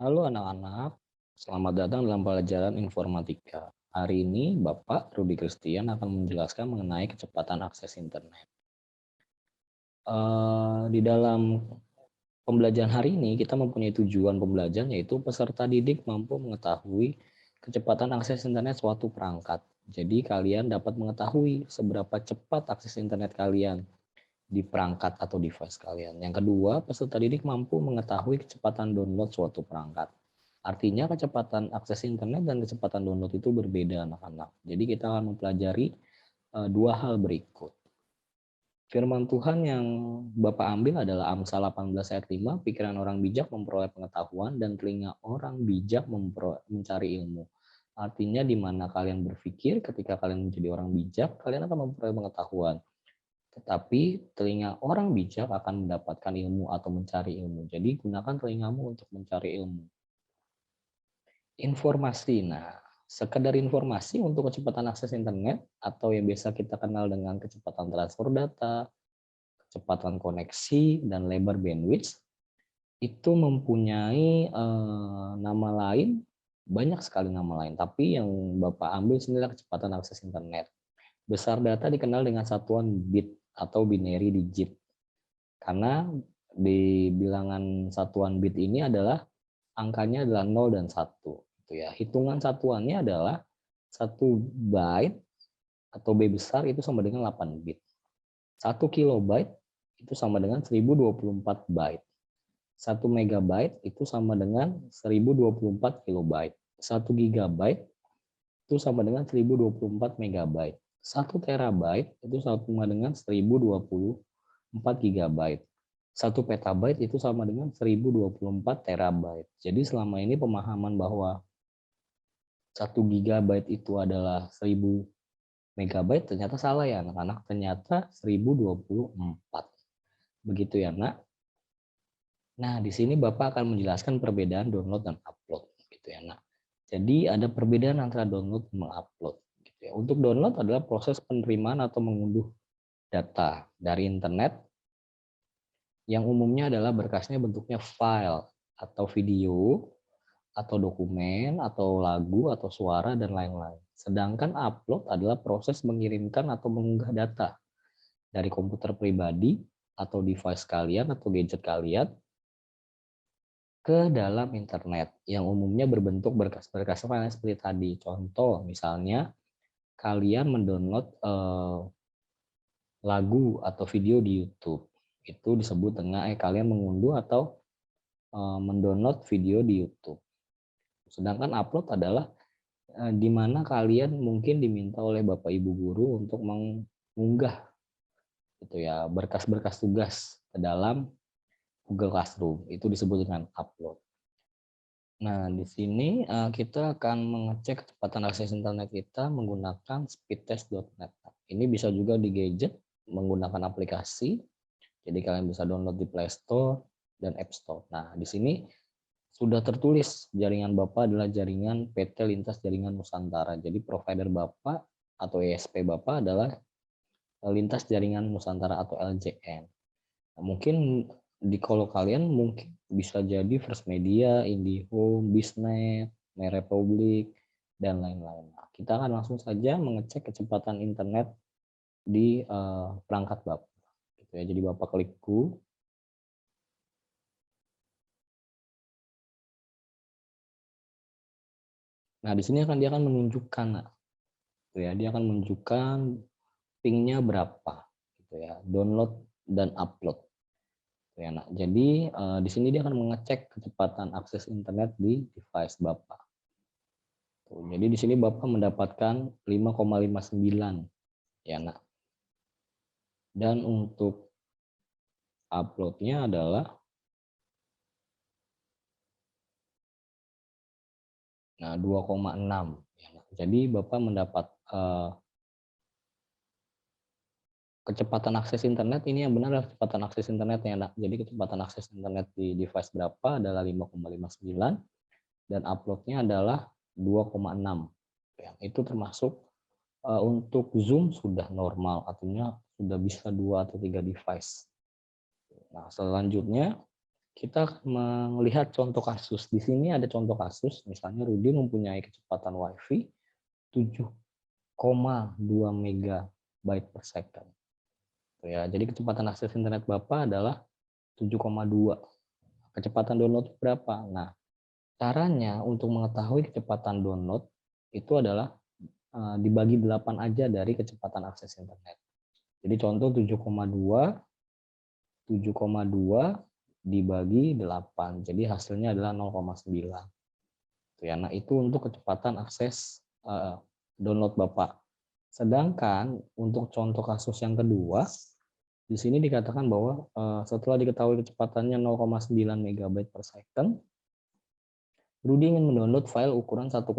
Halo anak-anak, selamat datang dalam pelajaran informatika. Hari ini Bapak Rudi Christian akan menjelaskan mengenai kecepatan akses internet. Di dalam pembelajaran hari ini kita mempunyai tujuan pembelajaran yaitu peserta didik mampu mengetahui kecepatan akses internet suatu perangkat. Jadi kalian dapat mengetahui seberapa cepat akses internet kalian di perangkat atau device kalian. Yang kedua, peserta didik mampu mengetahui kecepatan download suatu perangkat. Artinya kecepatan akses internet dan kecepatan download itu berbeda anak-anak. Jadi kita akan mempelajari dua hal berikut. Firman Tuhan yang Bapak ambil adalah Amsal 18 ayat 5, pikiran orang bijak memperoleh pengetahuan dan telinga orang bijak mencari ilmu. Artinya di mana kalian berpikir ketika kalian menjadi orang bijak, kalian akan memperoleh pengetahuan. Tetapi telinga orang bijak akan mendapatkan ilmu atau mencari ilmu. Jadi gunakan telingamu untuk mencari ilmu. Informasi. Nah, sekedar informasi untuk kecepatan akses internet atau yang biasa kita kenal dengan kecepatan transfer data, kecepatan koneksi, dan lebar bandwidth itu mempunyai nama lain, banyak sekali nama lain. Tapi yang Bapak ambil sini adalah kecepatan akses internet. Besar data dikenal dengan satuan bit atau binary digit. Karena di bilangan satuan bit ini adalah angkanya adalah 0 dan 1. Ya, hitungan satuannya adalah 1 byte atau B besar itu sama dengan 8 bit. 1 kilobyte itu sama dengan 1024 byte. 1 megabyte itu sama dengan 1024 kilobyte. 1 gigabyte itu sama dengan 1024 megabyte. 1 terabyte itu sama dengan 1024 gigabyte. 1 petabyte itu sama dengan 1024 terabyte. Jadi selama ini pemahaman bahwa 1 gigabyte itu adalah 1000 megabyte ternyata salah ya anak-anak, ternyata 1024. Begitu ya, Nak. Nah, di sini Bapak akan menjelaskan perbedaan download dan upload gitu ya, Nak. Jadi ada perbedaan antara download dan mengupload gitu ya. Untuk download adalah proses penerimaan atau mengunduh data dari internet yang umumnya adalah berkasnya bentuknya file atau video atau dokumen, atau lagu, atau suara, dan lain-lain. Sedangkan upload adalah proses mengirimkan atau mengunggah data dari komputer pribadi atau device kalian atau gadget kalian ke dalam internet yang umumnya berbentuk berkas-berkas file seperti tadi. Contoh misalnya kalian mendownload lagu atau video di YouTube. Itu disebut dengan kalian mengunduh atau mendownload video di YouTube. Sedangkan upload adalah di mana kalian mungkin diminta oleh Bapak Ibu guru untuk mengunggah gitu ya berkas-berkas tugas ke dalam Google Classroom. Itu disebut dengan upload. Nah, di sini kita akan mengecek kecepatan akses internet kita menggunakan speedtest.net. Ini bisa juga di gadget menggunakan aplikasi. Jadi kalian bisa download di Play Store dan App Store. Nah, di sini sudah tertulis jaringan Bapak adalah jaringan PT Lintas Jaringan Nusantara. Jadi provider Bapak atau ISP Bapak adalah Lintas Jaringan Nusantara atau LJN. Nah, mungkin di kalau kalian mungkin bisa jadi First Media, IndiHome, Bisnet, MyRepublic, dan lain-lain. Nah, kita akan langsung saja mengecek kecepatan internet di perangkat Bapak. Gitu ya. Jadi Bapak klik Go. Nah, di sini dia akan menunjukkan, ya, dia akan menunjukkan pingnya berapa, gitu ya, download dan upload. Ya, nah, jadi di sini dia akan mengecek kecepatan akses internet di device Bapak. Tuh, jadi di sini Bapak mendapatkan 5,59, ya, nah. Dan untuk uploadnya adalah 2,6. Ya, nah. Jadi Bapak mendapat kecepatan akses internet ini yang benar adalah kecepatan akses internet ya, nak. Jadi kecepatan akses internet di device berapa adalah 5,59 dan uploadnya adalah 2,6. Ya, itu termasuk untuk Zoom sudah normal, artinya sudah bisa 2 atau 3 device. Nah, selanjutnya kita melihat contoh kasus. Di sini ada contoh kasus, misalnya Rudi mempunyai kecepatan WiFi 7,2 megabyte per second. Ya, jadi kecepatan akses internet Bapak adalah 7,2. Kecepatan download berapa? Nah, caranya untuk mengetahui kecepatan download itu adalah dibagi 8 aja dari kecepatan akses internet. Jadi contoh 7,2 dibagi 8. Jadi hasilnya adalah 0,9. Ya, nah itu untuk kecepatan akses download Bapak. Sedangkan untuk contoh kasus yang kedua, di sini dikatakan bahwa setelah diketahui kecepatannya 0,9 megabyte per second, Rudy ingin mendownload file ukuran 1,5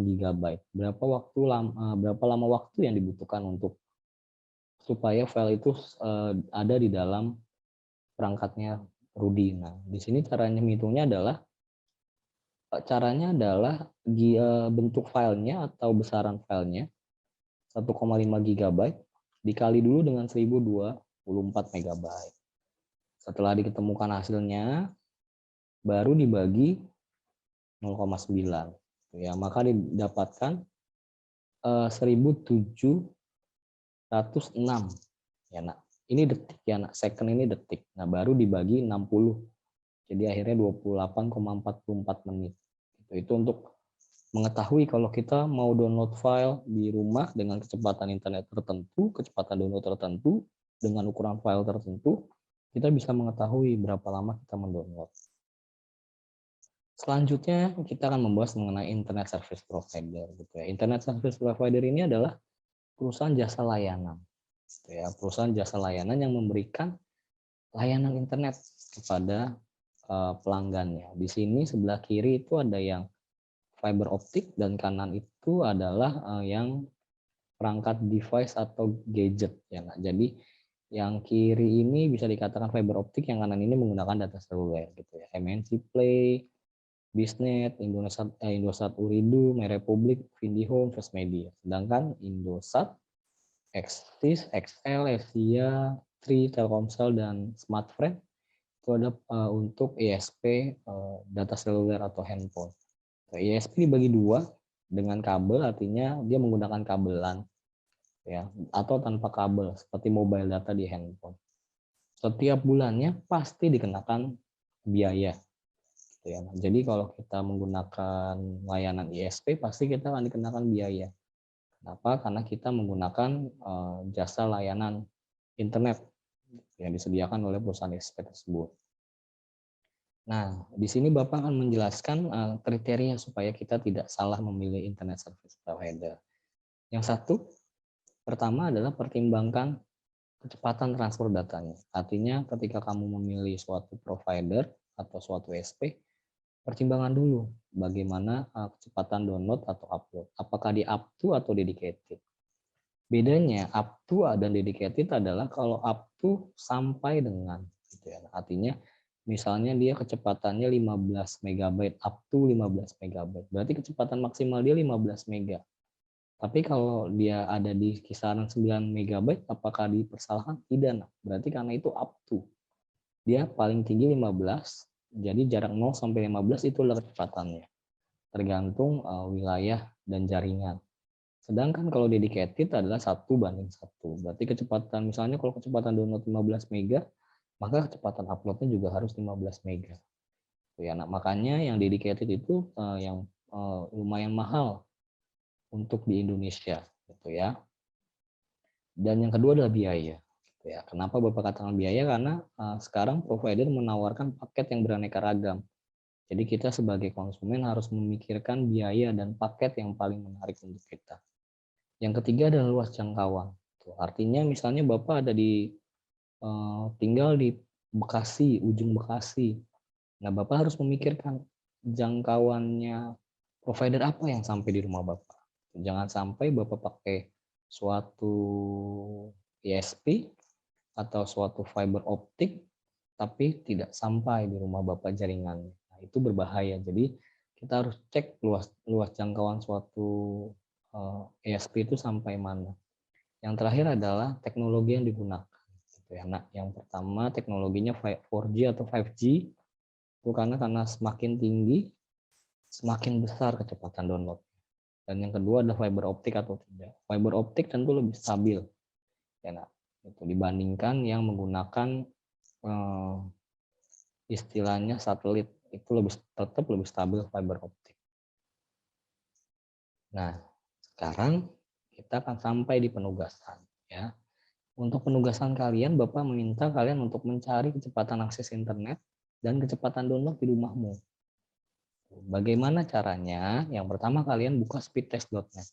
GB. Berapa lama waktu yang dibutuhkan untuk supaya file itu ada di dalam perangkatnya Rudy. Nah, di sini caranya menghitungnya adalah bentuk filenya atau besaran filenya 1,5 GB dikali dulu dengan 1024 MB. Setelah diketemukan hasilnya, baru dibagi 0,9. Ya, maka didapatkan 1706. Ya, nah, ini detik ya, nah, second ini detik. Nah, baru dibagi 60. Jadi akhirnya 28,44 menit. Itu untuk mengetahui kalau kita mau download file di rumah dengan kecepatan internet tertentu, kecepatan download tertentu, dengan ukuran file tertentu, kita bisa mengetahui berapa lama kita mendownload. Selanjutnya kita akan membahas mengenai Internet Service Provider. Gitu ya. Internet Service Provider ini adalah perusahaan jasa layanan. Gitu ya. Perusahaan jasa layanan yang memberikan layanan internet kepada pelanggannya. Di sini sebelah kiri itu ada yang fiber optik dan kanan itu adalah yang perangkat device atau gadget. Ya, nah, jadi yang kiri ini bisa dikatakan fiber optik, yang kanan ini menggunakan data seluler. Gitu ya. MNC Play, Bisnet, Indosat Uridu, MyRepublik, Vindihome, First Media. Sedangkan Indosat, Axis, XL, Asia, Tri, Telkomsel, dan Smartfren itu ada untuk ISP, data seluler atau handphone. ISP dibagi dua dengan kabel, artinya dia menggunakan kabelan, ya, atau tanpa kabel seperti mobile data di handphone. Setiap bulannya pasti dikenakan biaya. Ya. Jadi kalau kita menggunakan layanan ISP pasti kita akan dikenakan biaya. Kenapa? Karena kita menggunakan jasa layanan internet yang disediakan oleh perusahaan ISP tersebut. Nah, di sini Bapak akan menjelaskan kriteria supaya kita tidak salah memilih internet service provider. Yang satu, pertama adalah pertimbangkan kecepatan transfer datanya. Artinya ketika kamu memilih suatu provider atau suatu ISP, pertimbangan dulu bagaimana kecepatan download atau upload. Apakah di up to atau dedicated. Bedanya up to dan dedicated adalah kalau up to sampai dengan. Gitu ya. Artinya misalnya dia kecepatannya 15 MB, up to 15 MB. Berarti kecepatan maksimal dia 15 MB. Tapi kalau dia ada di kisaran 9 MB, apakah dipersalahkan? Tidak. Nah, berarti karena itu up to. Dia paling tinggi 15, jadi jarak 0 sampai 15 itulah kecepatannya. Tergantung wilayah dan jaringan. Sedangkan kalau dedicated adalah 1:1. Berarti kecepatan, misalnya kalau kecepatan download 15 mega, maka kecepatan uploadnya juga harus 15 mega. Ya, nah, makanya yang dedicated itu yang lumayan mahal untuk di Indonesia, gitu ya. Dan yang kedua adalah biaya. Ya, kenapa Bapak katakan biaya? Karena sekarang provider menawarkan paket yang beraneka ragam. Jadi kita sebagai konsumen harus memikirkan biaya dan paket yang paling menarik untuk kita. Yang ketiga adalah luas jangkauan. Artinya misalnya Bapak ada tinggal di Bekasi, ujung Bekasi. Nah, Bapak harus memikirkan jangkauannya provider apa yang sampai di rumah Bapak. Jangan sampai Bapak pakai suatu ISP atau suatu fiber optik tapi tidak sampai di rumah Bapak jaringannya. Nah, itu berbahaya. Jadi kita harus cek luas jangkauan suatu ISP itu sampai mana. Yang terakhir adalah teknologi yang digunakan. Gitu ya. Nah, yang pertama teknologinya 4G atau 5G. Itu karena semakin tinggi, semakin besar kecepatan download. Dan yang kedua adalah fiber optik atau tidak. Fiber optik tentu lebih stabil, ya, nah, itu dibandingkan yang menggunakan istilahnya satelit, itu tetap lebih stabil fiber optik. Nah, sekarang kita akan sampai di penugasan, ya. Untuk penugasan kalian, Bapak meminta kalian untuk mencari kecepatan akses internet dan kecepatan download di rumahmu. Bagaimana caranya? Yang pertama kalian buka speedtest.net.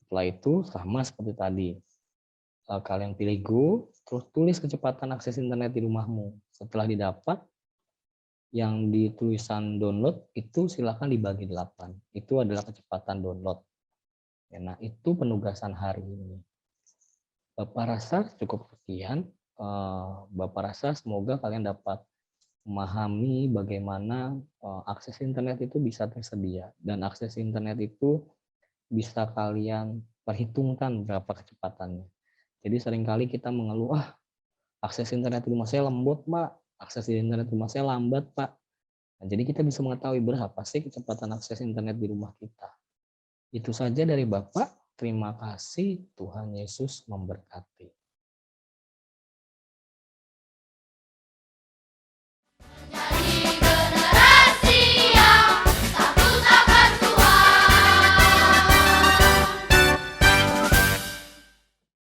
Setelah itu sama seperti tadi. Kalian pilih Go, terus tulis kecepatan akses internet di rumahmu. Setelah didapat, yang di tulisan download itu silakan dibagi 8. Itu adalah kecepatan download. Ya, nah, itu penugasan hari ini. Bapak rasa cukup sekian. Bapak rasa semoga kalian dapat memahami bagaimana akses internet itu bisa tersedia. Dan akses internet itu bisa kalian perhitungkan berapa kecepatannya. Jadi seringkali kita mengeluh, akses internet di rumah saya lemot, Pak. Akses internet di rumah saya lambat, Pak. Nah, jadi kita bisa mengetahui berapa sih kecepatan akses internet di rumah kita. Itu saja dari Bapak. Terima kasih. Tuhan Yesus memberkati.